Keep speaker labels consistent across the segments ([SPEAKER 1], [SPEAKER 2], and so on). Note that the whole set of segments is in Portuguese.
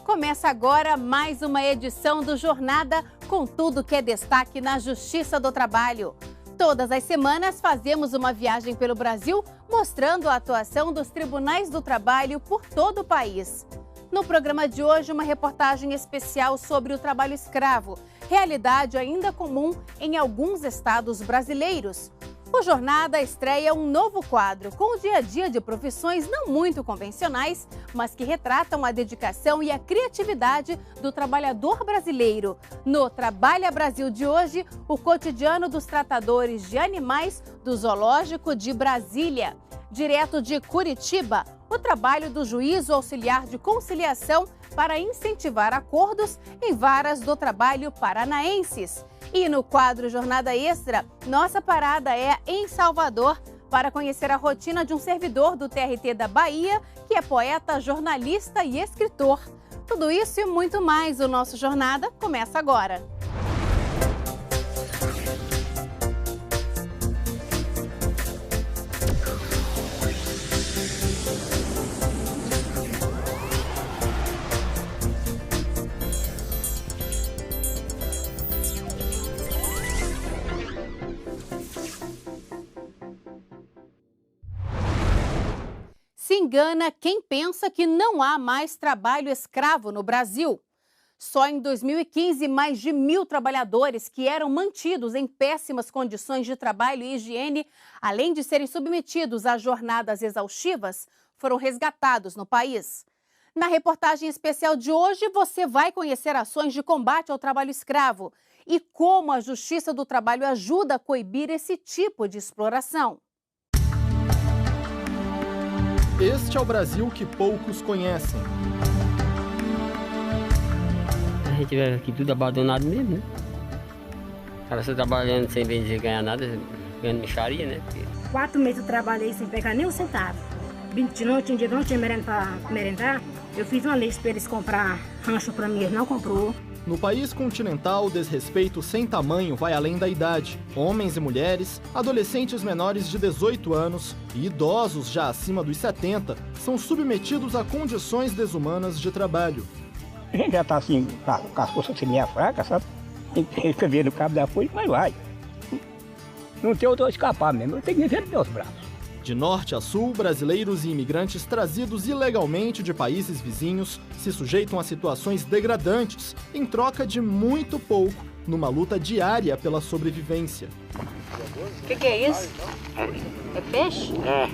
[SPEAKER 1] Começa agora mais uma edição do Jornada com tudo que é destaque na Justiça do Trabalho. Todas as semanas fazemos uma viagem pelo Brasil mostrando a atuação dos tribunais do trabalho por todo o país. No programa de hoje, uma reportagem especial sobre o trabalho escravo, realidade ainda comum em alguns estados brasileiros. O Jornada estreia um novo quadro com o dia a dia de profissões não muito convencionais, mas que retratam a dedicação e a criatividade do trabalhador brasileiro. No Trabalha Brasil de hoje, o cotidiano dos tratadores de animais do Zoológico de Brasília. Direto de Curitiba, o trabalho do juízo auxiliar de conciliação para incentivar acordos em varas do trabalho paranaenses. E no quadro Jornada Extra, nossa parada é em Salvador para conhecer a rotina de um servidor do TRT da Bahia, que é poeta, jornalista e escritor. Tudo isso e muito mais, o nosso Jornada começa agora. Se engana quem pensa que não há mais trabalho escravo no Brasil. Só em 2015, mais de 1.000 trabalhadores que eram mantidos em péssimas condições de trabalho e higiene, além de serem submetidos a jornadas exaustivas, foram resgatados no país. Na reportagem especial de hoje, você vai conhecer ações de combate ao trabalho escravo e como a Justiça do Trabalho ajuda a coibir esse tipo de exploração.
[SPEAKER 2] Este é o Brasil que poucos conhecem.
[SPEAKER 3] A gente vê aqui tudo abandonado mesmo, né? O cara só trabalhando sem vender, ganhar nada, ganhando mixaria, né?
[SPEAKER 4] 4 meses eu trabalhei sem pegar nem um centavo. De noite, um dia que não tinha merenda para merendar, eu fiz uma lista para eles comprar rancho para mim, eles não comprou.
[SPEAKER 2] No país continental, o desrespeito sem tamanho vai além da idade. Homens e mulheres, adolescentes menores de 18 anos e idosos já acima dos 70 são submetidos a condições desumanas de trabalho.
[SPEAKER 5] A gente já está assim, com as forças assim meio fracas, sabe? A gente fica vendo o cabo da folha, mas vai. Não tem outro escapar mesmo, eu tenho que viver nos meus braços.
[SPEAKER 2] De norte a sul, brasileiros e imigrantes trazidos ilegalmente de países vizinhos se sujeitam a situações degradantes em troca de muito pouco, numa luta diária pela sobrevivência.
[SPEAKER 6] O que é isso? É peixe?
[SPEAKER 3] É.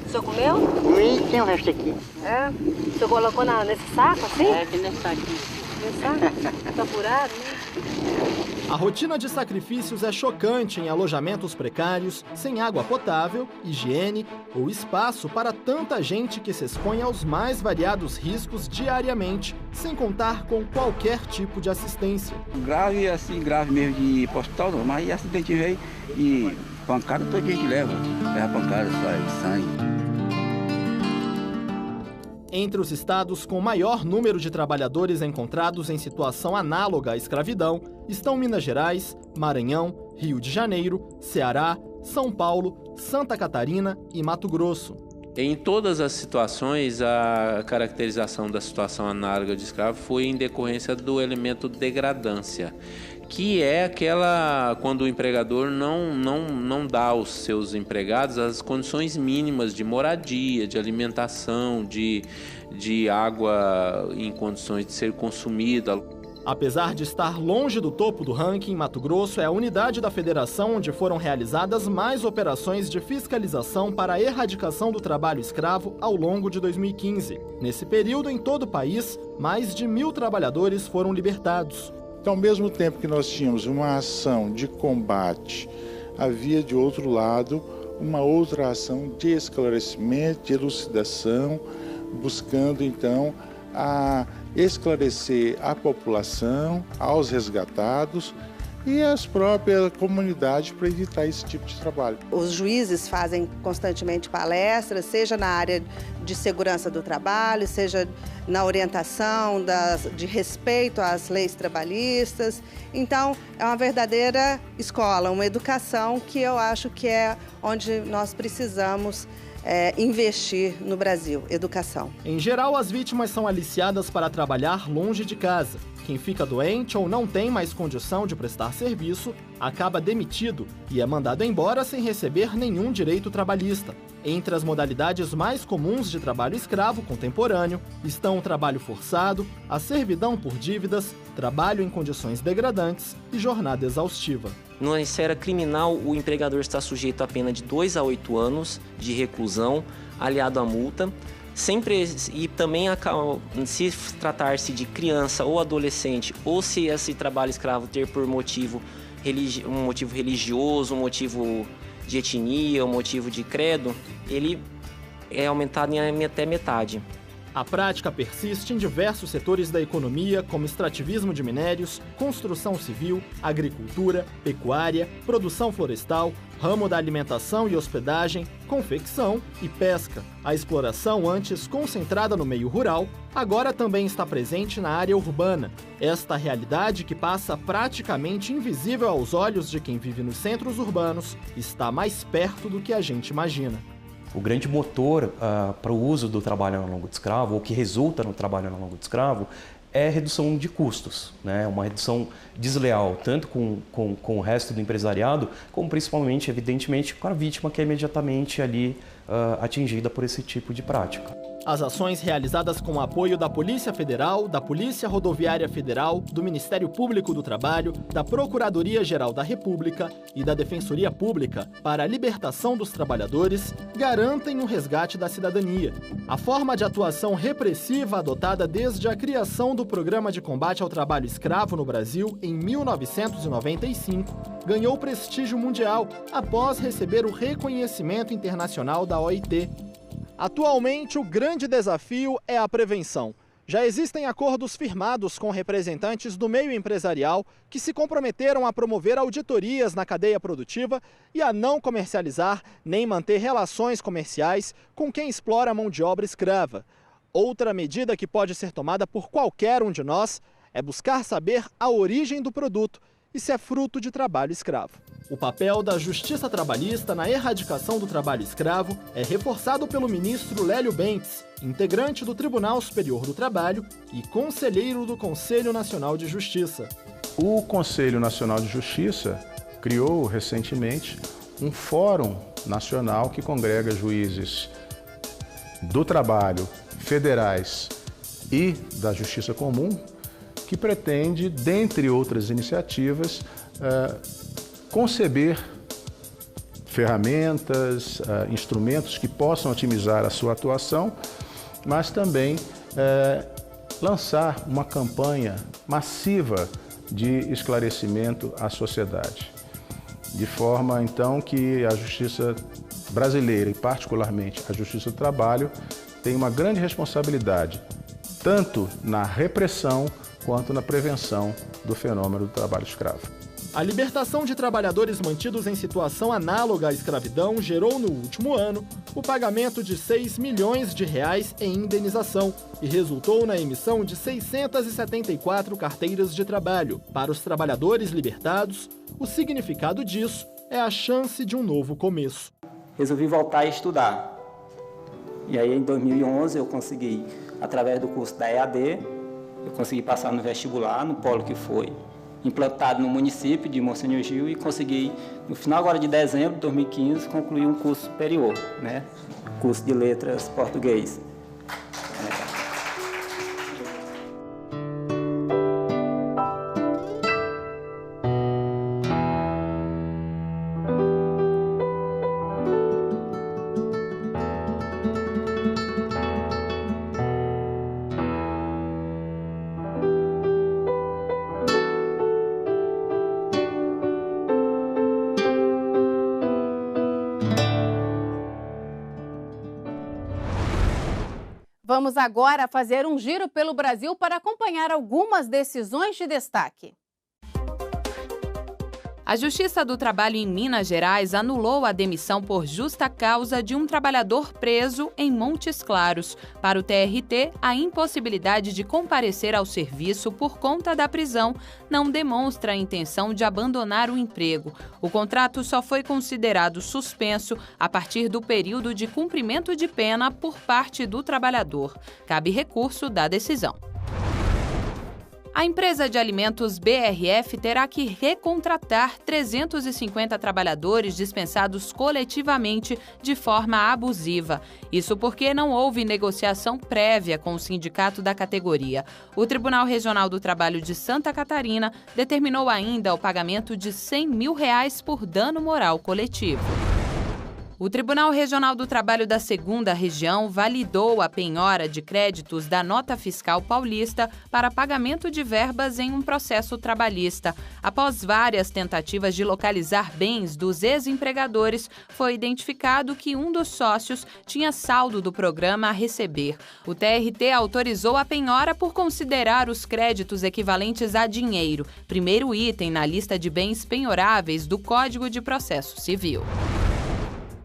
[SPEAKER 6] O senhor comeu?
[SPEAKER 3] Comi, tem o resto aqui.
[SPEAKER 6] É. O senhor colocou nesse saco assim?
[SPEAKER 3] É, aqui nesse saco.
[SPEAKER 6] Nesse saco? Tá furado, né?
[SPEAKER 2] A rotina de sacrifícios é chocante em alojamentos precários, sem água potável, higiene ou espaço para tanta gente que se expõe aos mais variados riscos diariamente, sem contar com qualquer tipo de assistência.
[SPEAKER 7] Grave, assim, grave mesmo de ir para o hospital, não, mas acidente veio e pancada todo dia a gente leva pancada, sai sangue.
[SPEAKER 2] Entre os estados com maior número de trabalhadores encontrados em situação análoga à escravidão estão Minas Gerais, Maranhão, Rio de Janeiro, Ceará, São Paulo, Santa Catarina e Mato Grosso.
[SPEAKER 8] Em todas as situações, a caracterização da situação análoga de escravo foi em decorrência do elemento degradância, que é aquela quando o empregador não dá aos seus empregados as condições mínimas de moradia, de alimentação, de água em condições de ser consumida.
[SPEAKER 2] Apesar de estar longe do topo do ranking, Mato Grosso é a unidade da federação onde foram realizadas mais operações de fiscalização para a erradicação do trabalho escravo ao longo de 2015. Nesse período, em todo o país, mais de 1.000 trabalhadores foram libertados.
[SPEAKER 9] Então, ao mesmo tempo que nós tínhamos uma ação de combate, havia, de outro lado, uma outra ação de esclarecimento, de elucidação, buscando, então, a esclarecer a população, aos resgatados e as próprias comunidades para evitar esse tipo de trabalho.
[SPEAKER 10] Os juízes fazem constantemente palestras, seja na área de segurança do trabalho, seja na orientação de respeito às leis trabalhistas. Então, é uma verdadeira escola, uma educação que eu acho que é onde nós precisamos investir no Brasil, educação.
[SPEAKER 2] Em geral, as vítimas são aliciadas para trabalhar longe de casa. Quem fica doente ou não tem mais condição de prestar serviço acaba demitido e é mandado embora sem receber nenhum direito trabalhista. Entre as modalidades mais comuns de trabalho escravo contemporâneo estão o trabalho forçado, a servidão por dívidas, trabalho em condições degradantes e jornada exaustiva.
[SPEAKER 11] Na esfera criminal, o empregador está sujeito a pena de 2 a 8 anos de reclusão, aliado à multa. Sempre, e também, se tratar-se de criança ou adolescente, ou se esse trabalho escravo ter por motivo um motivo religioso, um motivo de etnia, um motivo de credo, ele é aumentado em até metade.
[SPEAKER 2] A prática persiste em diversos setores da economia, como extrativismo de minérios, construção civil, agricultura, pecuária, produção florestal, ramo da alimentação e hospedagem, confecção e pesca. A exploração, antes concentrada no meio rural, agora também está presente na área urbana. Esta realidade, que passa praticamente invisível aos olhos de quem vive nos centros urbanos, está mais perto do que a gente imagina.
[SPEAKER 12] O grande motor para o uso do trabalho análogo de escravo, ou que resulta no trabalho análogo de escravo, é a redução de custos, né? Uma redução desleal, tanto com o resto do empresariado, como principalmente, evidentemente, com a vítima que é imediatamente ali atingida por esse tipo de prática.
[SPEAKER 2] As ações realizadas com o apoio da Polícia Federal, da Polícia Rodoviária Federal, do Ministério Público do Trabalho, da Procuradoria-Geral da República e da Defensoria Pública para a libertação dos trabalhadores garantem o resgate da cidadania. A forma de atuação repressiva adotada desde a criação do Programa de Combate ao Trabalho Escravo no Brasil em 1995 ganhou prestígio mundial após receber o reconhecimento internacional da OIT. Atualmente, o grande desafio é a prevenção. Já existem acordos firmados com representantes do meio empresarial que se comprometeram a promover auditorias na cadeia produtiva e a não comercializar nem manter relações comerciais com quem explora a mão de obra escrava. Outra medida que pode ser tomada por qualquer um de nós é buscar saber a origem do produto e se é fruto de trabalho escravo. O papel da Justiça Trabalhista na erradicação do trabalho escravo é reforçado pelo ministro Lélio Bentes, integrante do Tribunal Superior do Trabalho e conselheiro do Conselho Nacional de Justiça.
[SPEAKER 13] O Conselho Nacional de Justiça criou recentemente um fórum nacional que congrega juízes do trabalho, federais e da Justiça Comum, que pretende, dentre outras iniciativas, conceber ferramentas, instrumentos que possam otimizar a sua atuação, mas também lançar uma campanha massiva de esclarecimento à sociedade, de forma então que a justiça brasileira e particularmente a Justiça do Trabalho tem uma grande responsabilidade, tanto na repressão quanto na prevenção do fenômeno do trabalho escravo.
[SPEAKER 2] A libertação de trabalhadores mantidos em situação análoga à escravidão gerou no último ano o pagamento de R$6 milhões em indenização e resultou na emissão de 674 carteiras de trabalho. Para os trabalhadores libertados, o significado disso é a chance de um novo começo.
[SPEAKER 14] Resolvi voltar a estudar. E aí, em 2011, eu consegui, através do curso da EAD, eu consegui passar no vestibular, no polo que foi implantado no município de Monsenhor Gil e consegui, no final agora de dezembro de 2015, concluir um curso superior, né? Curso de Letras Português.
[SPEAKER 1] Vamos agora fazer um giro pelo Brasil para acompanhar algumas decisões de destaque.
[SPEAKER 15] A Justiça do Trabalho em Minas Gerais anulou a demissão por justa causa de um trabalhador preso em Montes Claros. Para o TRT, a impossibilidade de comparecer ao serviço por conta da prisão não demonstra a intenção de abandonar o emprego. O contrato só foi considerado suspenso a partir do período de cumprimento de pena por parte do trabalhador. Cabe recurso da decisão. A empresa de alimentos BRF terá que recontratar 350 trabalhadores dispensados coletivamente de forma abusiva. Isso porque não houve negociação prévia com o sindicato da categoria. O Tribunal Regional do Trabalho de Santa Catarina determinou ainda o pagamento de R$100 mil por dano moral coletivo. O Tribunal Regional do Trabalho da 2ª Região validou a penhora de créditos da Nota Fiscal Paulista para pagamento de verbas em um processo trabalhista. Após várias tentativas de localizar bens dos ex-empregadores, foi identificado que um dos sócios tinha saldo do programa a receber. O TRT autorizou a penhora por considerar os créditos equivalentes a dinheiro, primeiro item na lista de bens penhoráveis do Código de Processo Civil.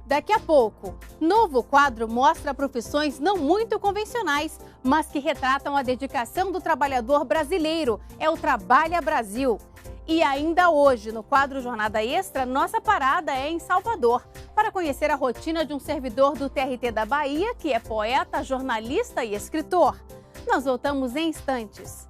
[SPEAKER 1] Daqui a pouco, novo quadro mostra profissões não muito convencionais, mas que retratam a dedicação do trabalhador brasileiro. É o Trabalha Brasil. E ainda hoje, no quadro Jornada Extra, nossa parada é em Salvador, para conhecer a rotina de um servidor do TRT da Bahia, que é poeta, jornalista e escritor. Nós voltamos em instantes.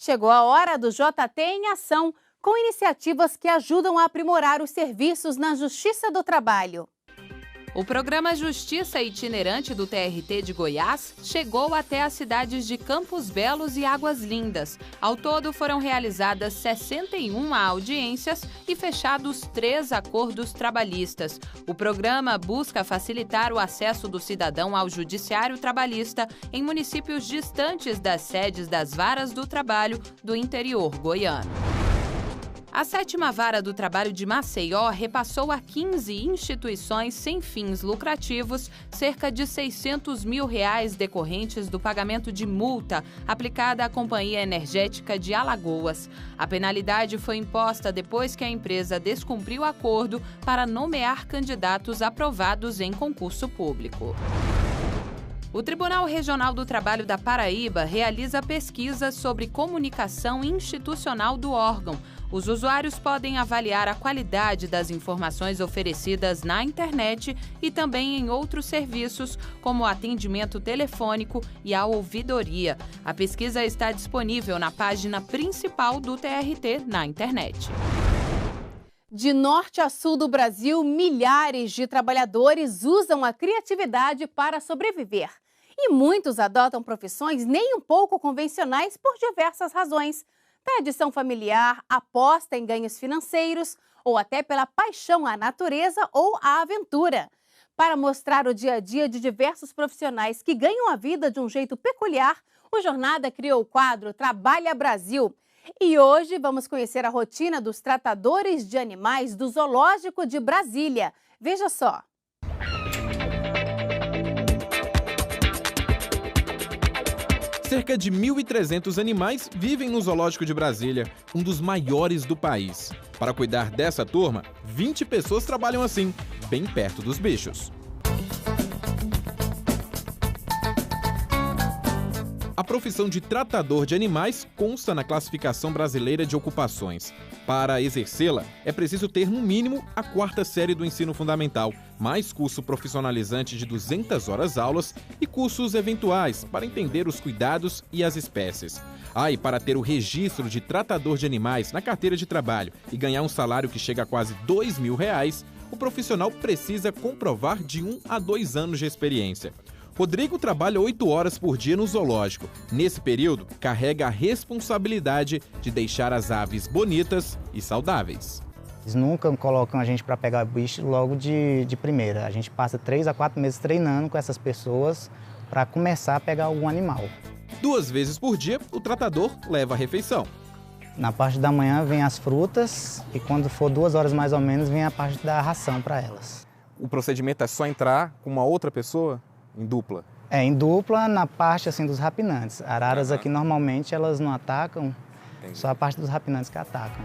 [SPEAKER 1] Chegou a hora do JT em Ação, com iniciativas que ajudam a aprimorar os serviços na Justiça do Trabalho.
[SPEAKER 15] O programa Justiça Itinerante do TRT de Goiás chegou até as cidades de Campos Belos e Águas Lindas. Ao todo, foram realizadas 61 audiências e fechados 3 acordos trabalhistas. O programa busca facilitar o acesso do cidadão ao judiciário trabalhista em municípios distantes das sedes das varas do trabalho do interior goiano. A 7ª Vara do Trabalho de Maceió repassou a 15 instituições sem fins lucrativos cerca de R$600 mil decorrentes do pagamento de multa aplicada à Companhia Energética de Alagoas. A penalidade foi imposta depois que a empresa descumpriu o acordo para nomear candidatos aprovados em concurso público. O Tribunal Regional do Trabalho da Paraíba realiza pesquisas sobre comunicação institucional do órgão. Os usuários podem avaliar a qualidade das informações oferecidas na internet e também em outros serviços, como o atendimento telefônico e a ouvidoria. A pesquisa está disponível na página principal do TRT na internet.
[SPEAKER 1] De norte a sul do Brasil, milhares de trabalhadores usam a criatividade para sobreviver. E muitos adotam profissões nem um pouco convencionais por diversas razões. Tradição familiar, aposta em ganhos financeiros ou até pela paixão à natureza ou à aventura. Para mostrar o dia a dia de diversos profissionais que ganham a vida de um jeito peculiar, o Jornada criou o quadro Trabalha Brasil. E hoje vamos conhecer a rotina dos tratadores de animais do Zoológico de Brasília. Veja só.
[SPEAKER 16] Cerca de 1.300 animais vivem no Zoológico de Brasília, um dos maiores do país. Para cuidar dessa turma, 20 pessoas trabalham assim, bem perto dos bichos. A profissão de tratador de animais consta na Classificação Brasileira de Ocupações. Para exercê-la, é preciso ter, no mínimo, a 4ª série do ensino fundamental, mais curso profissionalizante de 200 horas aulas e cursos eventuais para entender os cuidados e as espécies. E para ter o registro de tratador de animais na carteira de trabalho e ganhar um salário que chega a quase R$2.000, o profissional precisa comprovar de 1 a 2 anos de experiência. Rodrigo trabalha 8 horas por dia no zoológico. Nesse período, carrega a responsabilidade de deixar as aves bonitas e saudáveis.
[SPEAKER 17] Eles nunca colocam a gente para pegar bicho logo de primeira. A gente passa 3 a 4 meses treinando com essas pessoas para começar a pegar algum animal.
[SPEAKER 16] 2 vezes por dia, o tratador leva a refeição.
[SPEAKER 17] Na parte da manhã vem as frutas e quando for 2 horas mais ou menos vem a parte da ração para elas.
[SPEAKER 16] O procedimento é só entrar com uma outra pessoa em dupla?
[SPEAKER 17] É, em dupla na parte assim dos rapinantes. Araras aqui normalmente elas não atacam, só a parte dos rapinantes que atacam.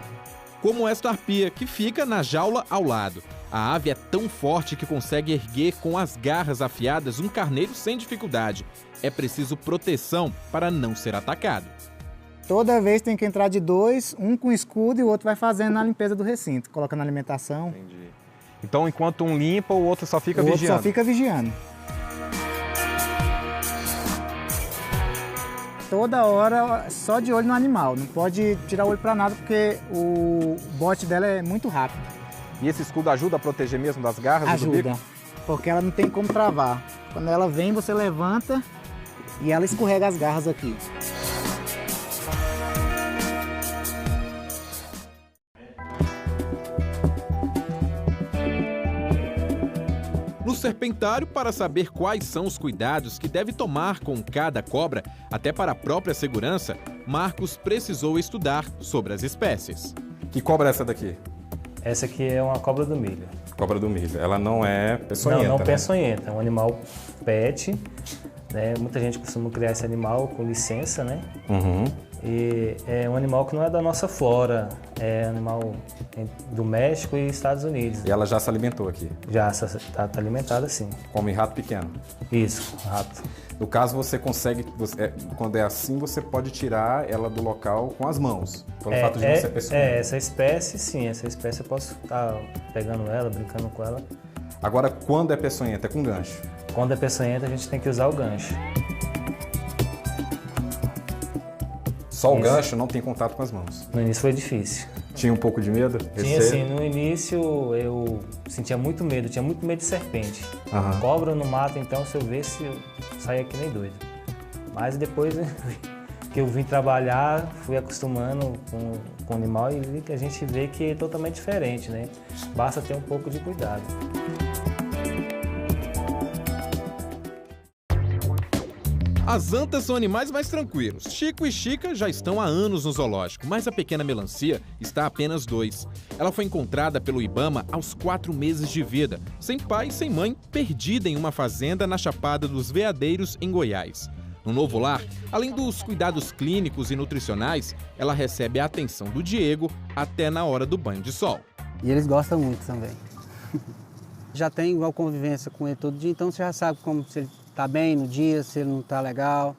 [SPEAKER 16] Como esta arpia, que fica na jaula ao lado. A ave é tão forte que consegue erguer com as garras afiadas um carneiro sem dificuldade. É preciso proteção para não ser atacado.
[SPEAKER 17] Toda vez tem que entrar de 2, um com escudo e o outro vai fazendo a limpeza do recinto, colocando a alimentação.
[SPEAKER 16] Entendi. Então, enquanto um limpa, o outro só fica vigiando?
[SPEAKER 17] O outro só fica vigiando. Toda hora, só de olho no animal. Não pode tirar o olho para nada, porque o bote dela é muito rápido.
[SPEAKER 16] E esse escudo ajuda a proteger mesmo das garras?
[SPEAKER 17] Ajuda,
[SPEAKER 16] do bico?
[SPEAKER 17] Porque ela não tem como travar. Quando ela vem, você levanta e ela escorrega as garras aqui.
[SPEAKER 16] No serpentário, para saber quais são os cuidados que deve tomar com cada cobra, até para a própria segurança, Marcos precisou estudar sobre as espécies. Que cobra é essa daqui?
[SPEAKER 18] Essa aqui é uma cobra do milho.
[SPEAKER 16] Cobra do milho. Ela não é peçonhenta,
[SPEAKER 18] Não,
[SPEAKER 16] né?
[SPEAKER 18] peçonhenta. É um animal pet, né? Muita gente costuma criar esse animal com licença, né?
[SPEAKER 16] Uhum.
[SPEAKER 18] E é um animal que não é da nossa flora, é animal do México e Estados Unidos.
[SPEAKER 16] E ela já se alimentou aqui?
[SPEAKER 18] Já está alimentada, sim.
[SPEAKER 16] Come rato pequeno?
[SPEAKER 18] Isso, rato.
[SPEAKER 16] No caso, você consegue, quando é assim, você pode tirar ela do local com as mãos, pelo fato de não ser peçonhenta.
[SPEAKER 18] Essa espécie, sim, essa espécie eu posso estar pegando ela, brincando com ela.
[SPEAKER 16] Agora, quando é peçonhenta, é com gancho?
[SPEAKER 18] Quando é peçonhenta, a gente tem que usar o gancho.
[SPEAKER 16] Só o gancho, não tem contato com as mãos?
[SPEAKER 18] No início foi difícil.
[SPEAKER 16] Tinha um pouco de medo?
[SPEAKER 18] Tinha sim, no início eu sentia muito medo, tinha muito medo de serpente.
[SPEAKER 16] Aham.
[SPEAKER 18] Cobra no mato, então se eu visse, eu saía que nem doido. Mas depois que eu vim trabalhar, fui acostumando com o animal e a gente vê que é totalmente diferente, né? Basta ter um pouco de cuidado.
[SPEAKER 16] As antas são animais mais tranquilos. Chico e Chica já estão há anos no zoológico, mas a pequena melancia está há apenas 2. Ela foi encontrada pelo Ibama aos 4 meses de vida, sem pai e sem mãe, perdida em uma fazenda na Chapada dos Veadeiros, em Goiás. No novo lar, além dos cuidados clínicos e nutricionais, ela recebe a atenção do Diego até na hora do banho de sol.
[SPEAKER 19] E eles gostam muito também. Já tem igual convivência com ele todo dia, então você já sabe como se ele está bem no dia, se ele não está legal.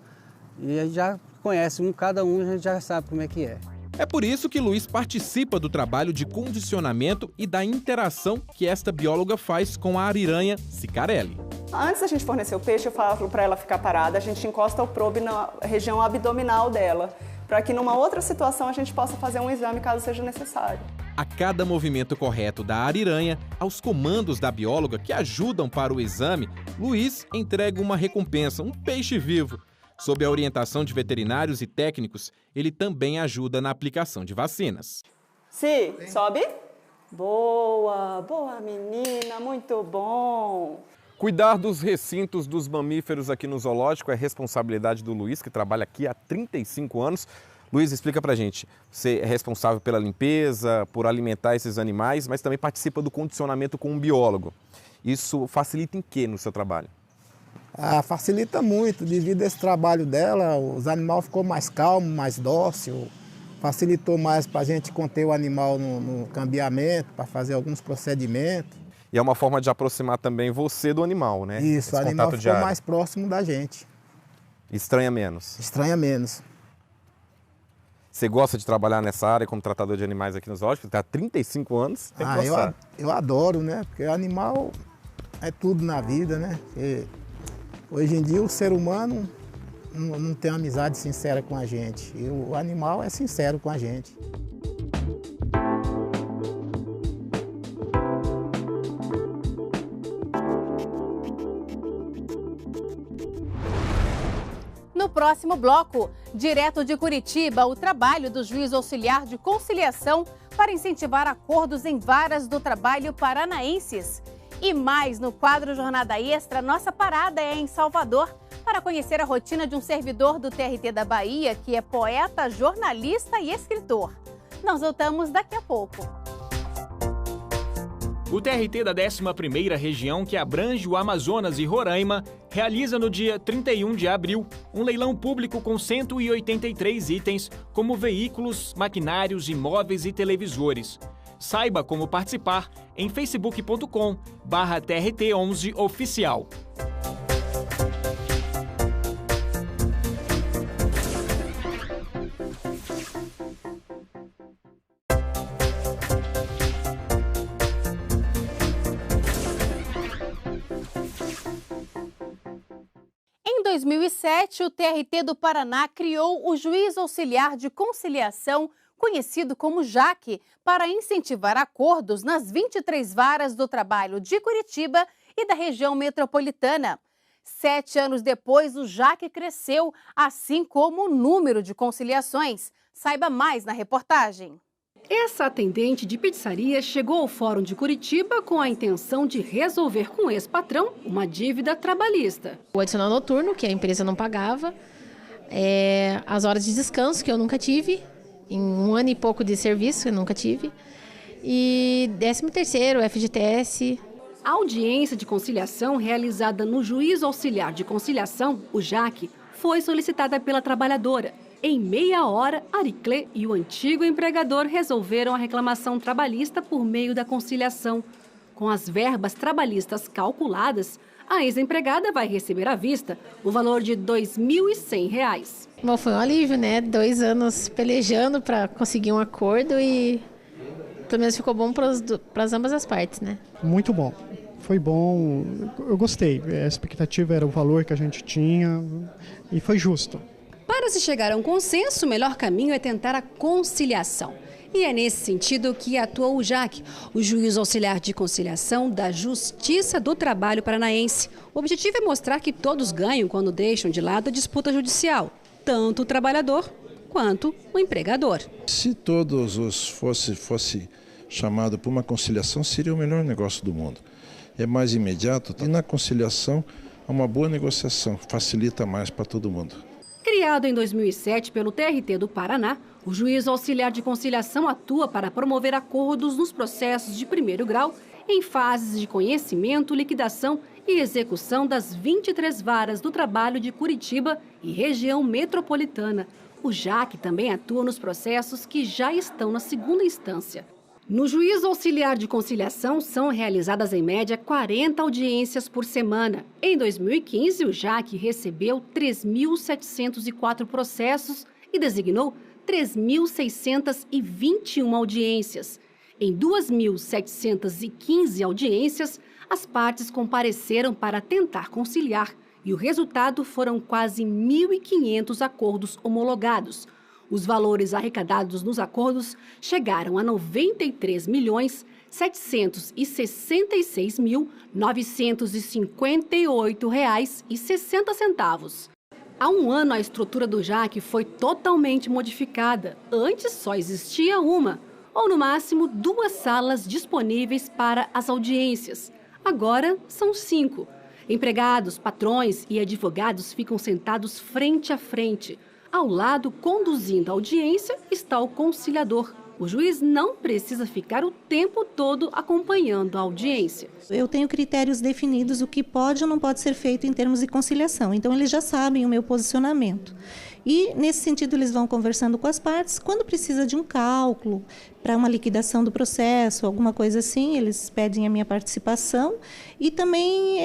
[SPEAKER 19] E a gente já conhece cada um, a gente já sabe como é que é.
[SPEAKER 16] É por isso que Luiz participa do trabalho de condicionamento e da interação que esta bióloga faz com a ariranha Cicarelli.
[SPEAKER 20] Antes da gente fornecer o peixe, eu falo para ela ficar parada, a gente encosta o probe na região abdominal dela, para que numa outra situação a gente possa fazer um exame caso seja necessário.
[SPEAKER 16] A cada movimento correto da ariranha, aos comandos da bióloga que ajudam para o exame, Luiz entrega uma recompensa, um peixe vivo. Sob a orientação de veterinários e técnicos, ele também ajuda na aplicação de vacinas.
[SPEAKER 20] Si, sobe. Boa, boa menina, muito bom.
[SPEAKER 16] Cuidar dos recintos dos mamíferos aqui no zoológico é responsabilidade do Luiz, que trabalha aqui há 35 anos. Luiz, explica pra gente, você é responsável pela limpeza, por alimentar esses animais, mas também participa do condicionamento com um biólogo. Isso facilita em quê no seu trabalho?
[SPEAKER 21] Facilita muito, devido a esse trabalho dela, os animais ficou mais calmo, mais dócil, facilitou mais para a gente conter o animal no cambiamento, para fazer alguns procedimentos.
[SPEAKER 16] E é uma forma de aproximar também você do animal, né?
[SPEAKER 21] Isso, o animal ficou mais próximo da gente.
[SPEAKER 16] Estranha menos?
[SPEAKER 21] Estranha menos.
[SPEAKER 16] Você gosta de trabalhar nessa área como tratador de animais aqui no zoológico? Está há 35 anos, tem que gostar.
[SPEAKER 21] Eu adoro, né? Porque animal é tudo na vida, né? Porque hoje em dia o ser humano não tem uma amizade sincera com a gente. E o animal é sincero com a gente.
[SPEAKER 1] No próximo bloco, direto de Curitiba, o trabalho do juiz auxiliar de conciliação para incentivar acordos em varas do trabalho paranaenses. E mais no quadro Jornada Extra, nossa parada é em Salvador, para conhecer a rotina de um servidor do TRT da Bahia, que é poeta, jornalista e escritor. Nós voltamos daqui a pouco.
[SPEAKER 4] O TRT da 11ª Região, que abrange o Amazonas e Roraima, realiza no dia 31 de abril um leilão público com 183 itens, como veículos, maquinários, imóveis e televisores. Saiba como participar em facebook.com/TRT11oficial.
[SPEAKER 1] Em 2007, o TRT do Paraná criou o Juiz Auxiliar de Conciliação, conhecido como JAC, para incentivar acordos nas 23 varas do trabalho de Curitiba e da região metropolitana. 7 anos depois, o JAC cresceu, assim como o número de conciliações. Saiba mais na reportagem.
[SPEAKER 22] Essa atendente de pizzaria chegou ao Fórum de Curitiba com a intenção de resolver com o ex-patrão uma dívida trabalhista.
[SPEAKER 23] O adicional noturno, que a empresa não pagava, as horas de descanso, que eu nunca tive, em 1 ano e pouco de serviço, eu nunca tive, e 13º, FGTS.
[SPEAKER 22] A audiência de conciliação realizada no Juiz Auxiliar de Conciliação, o JAC, foi solicitada pela trabalhadora. Em meia hora, Ariclé e o antigo empregador resolveram a reclamação trabalhista por meio da conciliação. Com as verbas trabalhistas calculadas, a ex-empregada vai receber à vista o valor de R$ 2.100.
[SPEAKER 23] Bom, foi um alívio, né? 2 anos pelejando para conseguir um acordo e pelo menos ficou bom para ambas as partes, né?
[SPEAKER 24] Muito bom. Foi bom, eu gostei. A expectativa era o valor que a gente tinha e foi justo.
[SPEAKER 22] Para se chegar a um consenso, o melhor caminho é tentar a conciliação. E é nesse sentido que atua o JAC, o Juiz Auxiliar de Conciliação da Justiça do Trabalho Paranaense. O objetivo é mostrar que todos ganham quando deixam de lado a disputa judicial, tanto o trabalhador quanto o empregador.
[SPEAKER 25] Se todos os fosse chamado para uma conciliação, seria o melhor negócio do mundo. É mais imediato e na conciliação é uma boa negociação, facilita mais para todo mundo.
[SPEAKER 22] Criado em 2007 pelo TRT do Paraná, o Juiz Auxiliar de Conciliação atua para promover acordos nos processos de primeiro grau em fases de conhecimento, liquidação e execução das 23 varas do trabalho de Curitiba e região metropolitana. O JAC também atua nos processos que já estão na segunda instância. No Juiz Auxiliar de Conciliação são realizadas em média 40 audiências por semana. Em 2015, o JAC recebeu 3.704 processos e designou 3.621 audiências. Em 2.715 audiências, as partes compareceram para tentar conciliar e o resultado foram quase 1.500 acordos homologados. Os valores arrecadados nos acordos chegaram a R$ 93.766.958,60. Há um ano, a estrutura do JAC foi totalmente modificada. Antes, só existia uma, ou no máximo 2 salas disponíveis para as audiências. Agora, são 5. Empregados, patrões e advogados ficam sentados frente a frente. Ao lado, conduzindo a audiência, está o conciliador. O juiz não precisa ficar o tempo todo acompanhando a audiência.
[SPEAKER 26] Eu tenho critérios definidos o que pode ou não pode ser feito em termos de conciliação. Então, eles já sabem o meu posicionamento. E, nesse sentido, eles vão conversando com as partes. Quando precisa de um cálculo para uma liquidação do processo, alguma coisa assim, eles pedem a minha participação. E também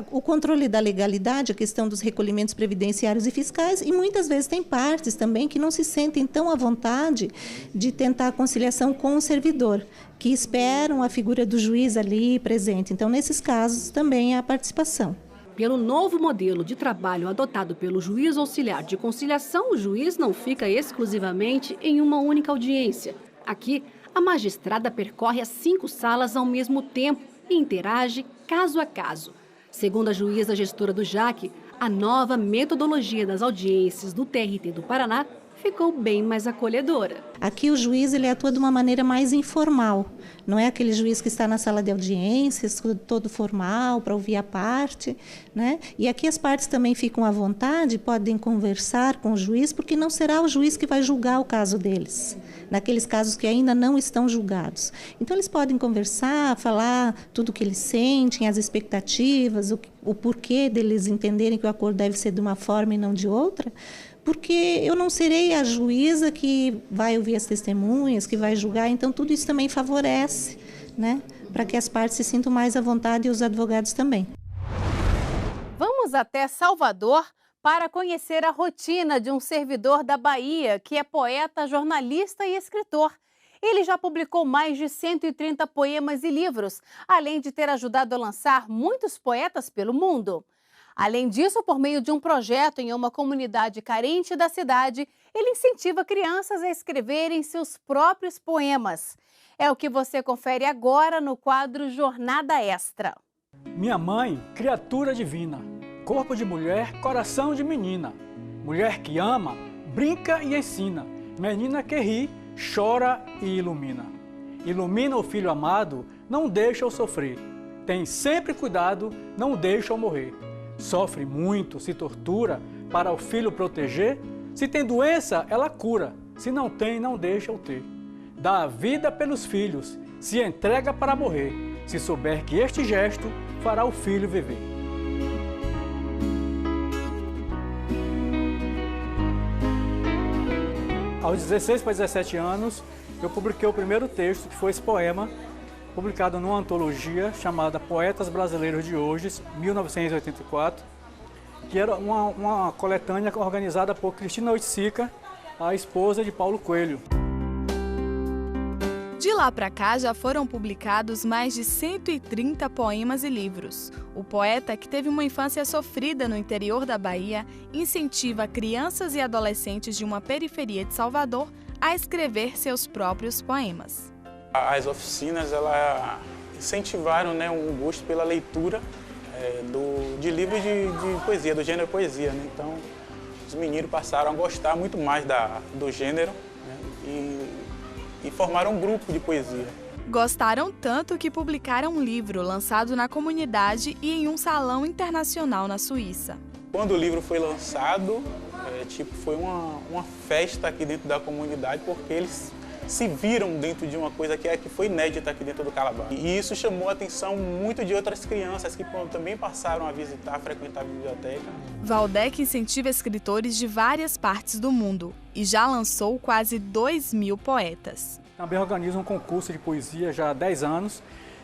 [SPEAKER 26] o controle da legalidade, a questão dos recolhimentos previdenciários e fiscais. E muitas vezes tem partes também que não se sentem tão à vontade de tentar a conciliação com o servidor, que esperam a figura do juiz ali presente. Então, nesses casos, também há participação.
[SPEAKER 22] Pelo novo modelo de trabalho adotado pelo Juiz Auxiliar de Conciliação, o juiz não fica exclusivamente em uma única audiência. Aqui, a magistrada percorre as 5 salas ao mesmo tempo e interage caso a caso. Segundo a juíza gestora do JAC, a nova metodologia das audiências do TRT do Paraná ficou bem mais acolhedora.
[SPEAKER 26] Aqui o juiz ele atua de uma maneira mais informal. Não é aquele juiz que está na sala de audiências, todo formal, para ouvir a parte, né? E aqui as partes também ficam à vontade, podem conversar com o juiz, porque não será o juiz que vai julgar o caso deles, naqueles casos que ainda não estão julgados. Então eles podem conversar, falar tudo o que eles sentem, as expectativas, o porquê deles entenderem que o acordo deve ser de uma forma e não de outra, porque eu não serei a juíza que vai ouvir as testemunhas, que vai julgar, então tudo isso também favorece, né, para que as partes se sintam mais à vontade e os advogados também.
[SPEAKER 1] Vamos até Salvador para conhecer a rotina de um servidor da Bahia, que é poeta, jornalista e escritor. Ele já publicou mais de 130 poemas e livros, além de ter ajudado a lançar muitos poetas pelo mundo. Além disso, por meio de um projeto em uma comunidade carente da cidade, ele incentiva crianças a escreverem seus próprios poemas. É o que você confere agora no quadro Jornada Extra.
[SPEAKER 3] Minha mãe, criatura divina, corpo de mulher, coração de menina. Mulher que ama, brinca e ensina. Menina que ri, chora e ilumina. Ilumina o filho amado, não deixa-o sofrer. Tem sempre cuidado, não deixa-o morrer. Sofre muito, se tortura, para o filho proteger. Se tem doença, ela cura. Se não tem, não deixa-o ter. Dá a vida pelos filhos, se entrega para morrer. Se souber que este gesto fará o filho viver. Aos 16 para 17 anos, eu publiquei o primeiro texto, que foi esse poema, publicado numa antologia chamada Poetas Brasileiros de Hoje, 1984, que era uma coletânea organizada por Cristina Oiticica, a esposa de Paulo Coelho.
[SPEAKER 5] De lá para cá já foram publicados mais de 130 poemas e livros. O poeta, que teve uma infância sofrida no interior da Bahia, incentiva crianças e adolescentes de uma periferia de Salvador a escrever seus próprios poemas.
[SPEAKER 6] As oficinas incentivaram, né, um gosto pela leitura de livros de poesia, do gênero poesia. Né? Então, os meninos passaram a gostar muito mais do gênero, né, e formaram um grupo de poesia.
[SPEAKER 5] Gostaram tanto que publicaram um livro lançado na comunidade e em um salão internacional na Suíça.
[SPEAKER 6] Quando o livro foi lançado, foi uma festa aqui dentro da comunidade, porque eles se viram dentro de uma coisa que foi inédita aqui dentro do Calabá. E isso chamou a atenção muito de outras crianças que também passaram a visitar, a frequentar a biblioteca.
[SPEAKER 5] Valdec incentiva escritores de várias partes do mundo e já lançou quase 2.000 poetas.
[SPEAKER 3] Também organiza um concurso de poesia já há 10 anos,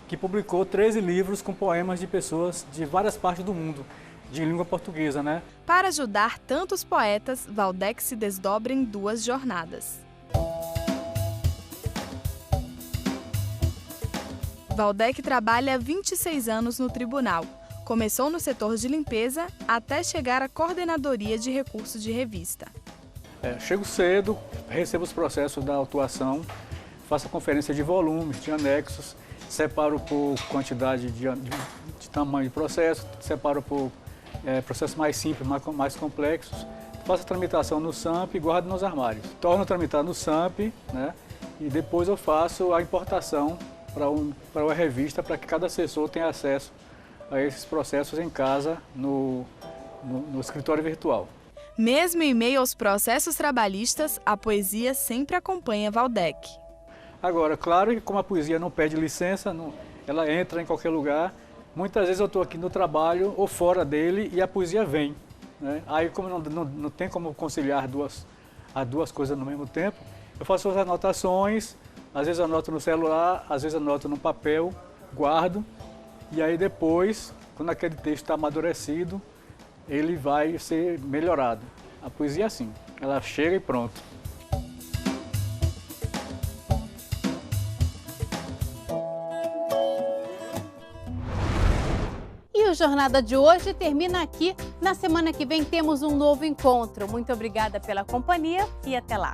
[SPEAKER 3] que publicou 13 livros com poemas de pessoas de várias partes do mundo, de língua portuguesa, né?
[SPEAKER 5] Para ajudar tantos poetas, Valdec se desdobra em 2 jornadas. Valdec trabalha há 26 anos no tribunal. Começou no setor de limpeza até chegar à coordenadoria de recursos de revista.
[SPEAKER 3] Chego cedo, recebo os processos da autuação, faço a conferência de volumes, de anexos, separo por quantidade de tamanho de processo, separo por processos mais simples, mais complexos, faço a tramitação no SAMP e guardo nos armários. Torno a tramitar no SAMP, né, e depois eu faço a importação para uma revista, para que cada assessor tenha acesso a esses processos em casa, no escritório virtual.
[SPEAKER 5] Mesmo em meio aos processos trabalhistas, a poesia sempre acompanha Valdec.
[SPEAKER 3] Agora, claro que como a poesia não pede licença, ela entra em qualquer lugar, muitas vezes eu estou aqui no trabalho ou fora dele e a poesia vem. Né? Aí, como não tem como conciliar as duas coisas no mesmo tempo, eu faço as anotações. Às vezes anoto no celular, às vezes anoto no papel, guardo, e aí depois, quando aquele texto está amadurecido, ele vai ser melhorado. A poesia é assim, ela chega e pronto.
[SPEAKER 1] E o Jornada de hoje termina aqui. Na semana que vem temos um novo encontro. Muito obrigada pela companhia e até lá.